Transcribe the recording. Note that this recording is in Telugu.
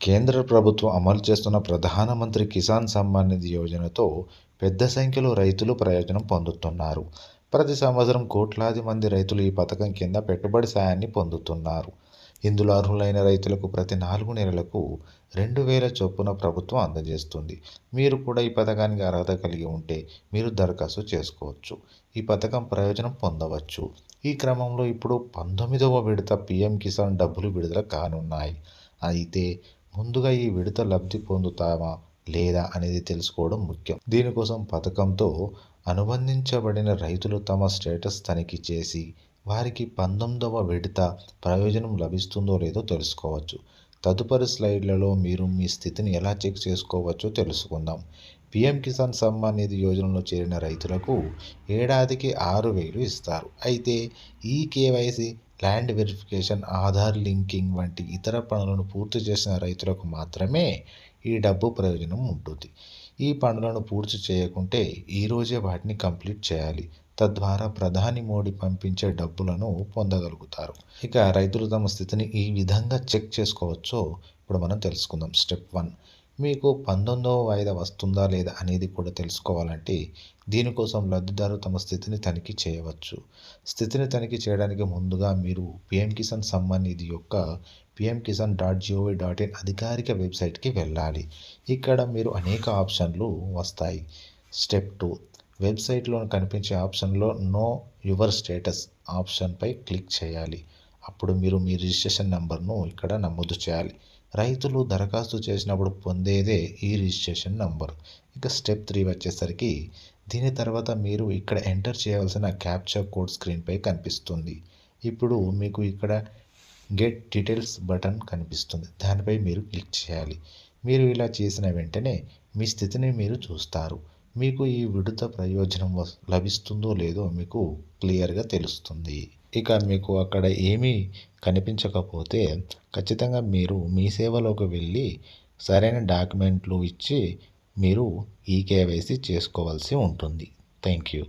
కేంద్ర ప్రభుత్వం అమలు చేస్తున్న ప్రధానమంత్రి కిసాన్ సమ్మాన్ నిధి యోజనతో పెద్ద సంఖ్యలో రైతులు ప్రయోజనం పొందుతున్నారు. ప్రతి సంవత్సరం కోట్లాది మంది రైతులు ఈ పథకం కింద పెట్టుబడి సాయాన్ని పొందుతున్నారు. ఇందులో అర్హులైన రైతులకు ప్రతి 4 నెలలకు 2,000 చొప్పున ప్రభుత్వం అందజేస్తుంది. మీరు కూడా ఈ పథకానికి అర్హత కలిగి ఉంటే మీరు దరఖాస్తు చేసుకోవచ్చు. ఈ పథకం ప్రయోజనం పొందవచ్చు. ఈ క్రమంలో ఇప్పుడు 19వ విడత పీఎం కిసాన్ డబ్బులు విడుదల కానున్నాయి. అయితే ముందుగా ఈ విడత లబ్ధి పొందుతామా లేదా అనేది తెలుసుకోవడం ముఖ్యం. దీనికోసం పథకంతో అనుబంధించబడిన రైతులు తమ స్టేటస్ తనిఖీ చేసి వారికి 19వ విడత ప్రయోజనం లభిస్తుందో లేదో తెలుసుకోవచ్చు. తదుపరి స్లైడ్లలో మీరు మీ స్థితిని ఎలా చెక్ చేసుకోవచ్చో తెలుసుకుందాం. పీఎం కిసాన్ సమ్మాన్ నిధి యోజనలో చేరిన రైతులకు ఏడాదికి 6,000 ఇస్తారు. అయితే ఈ KYC, land verification, Aadhaar linking వంటి ఇతర పనులను పూర్తి చేసిన రైతులకు మాత్రమే ఈ డబ్బు ప్రయోజనం ఉంటుంది. ఈ పనులను పూర్తి చేయకుంటే ఈరోజే వాటిని కంప్లీట్ చేయాలి. తద్వారా ప్రధాని మోడీ పంపించే డబ్బులను పొందగలుగుతారు. ఇక రైతులు తమ స్థితిని ఈ విధంగా చెక్ చేసుకోవచ్చో ఇప్పుడు మనం తెలుసుకుందాం. స్టెప్ 1, మీకు 19వ వాయిదా వస్తుందా లేదా అనేది కూడా తెలుసుకోవాలంటే దీనికోసం లబ్ధిదారు తమ స్థితిని తనిఖీ చేయవచ్చు. స్థితిని తనిఖీ చేయడానికి ముందుగా మీరు పీఎం కిసాన్ సమ్మాన్ నిధి యొక్క pmkisan.gov.in అధికారిక వెబ్సైట్కి వెళ్ళాలి. ఇక్కడ మీరు అనేక ఆప్షన్లు వస్తాయి. స్టెప్ 2, వెబ్సైట్లో కనిపించే ఆప్షన్లో నో యువర్ స్టేటస్ ఆప్షన్పై క్లిక్ చేయాలి. అప్పుడు మీరు మీ రిజిస్ట్రేషన్ నెంబర్ను ఇక్కడ నమోదు చేయాలి. రైతులు దరఖాస్తు చేసినప్పుడు పొందేదే ఈ రిజిస్ట్రేషన్ నంబర్. ఇక స్టెప్ 3 వచ్చేసరికి దీని తర్వాత మీరు ఇక్కడ ఎంటర్ చేయవలసిన క్యాప్చా కోడ్ స్క్రీన్పై కనిపిస్తుంది. ఇప్పుడు మీకు ఇక్కడ గెట్ డీటెయిల్స్ బటన్ కనిపిస్తుంది. దానిపై మీరు క్లిక్ చేయాలి. మీరు ఇలా చేసిన వెంటనే మీ స్థితిని మీరు చూస్తారు. మీకు ఈ విడత ప్రయోజనం లభిస్తుందో లేదో మీకు క్లియర్గా తెలుస్తుంది. ఇక మీకు అక్కడ ఏమీ కనిపించకపోతే ఖచ్చితంగా మీరు మీ సేవలోకి వెళ్ళి సరైన డాక్యుమెంట్లు ఇచ్చి మీరు ఈ కేవైసీ చేసుకోవాల్సి ఉంటుంది. Thank you.